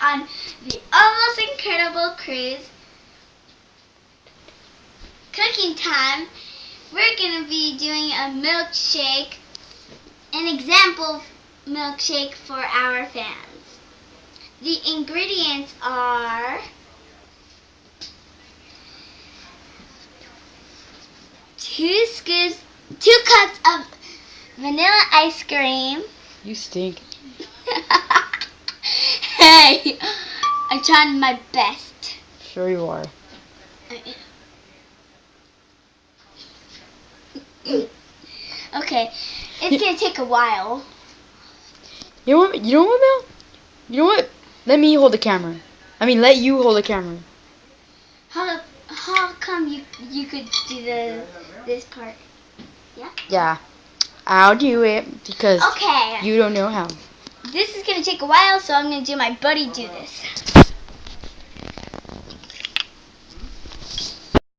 on the Almost Incredible Cruise. Cooking time. We're going to be doing a milkshake, an example milkshake for our fans. The ingredients are 2 cups of vanilla ice cream. You stink. Hey, I'm trying my best. Sure you are. Okay, it's gonna take a while. You know what? Mel? You know what? Let me hold the camera. Let you hold the camera. How come you could do this part? Yeah. Yeah, I'll do it because Okay. you don't know how. This is gonna take a while, so I'm gonna do my buddy do this.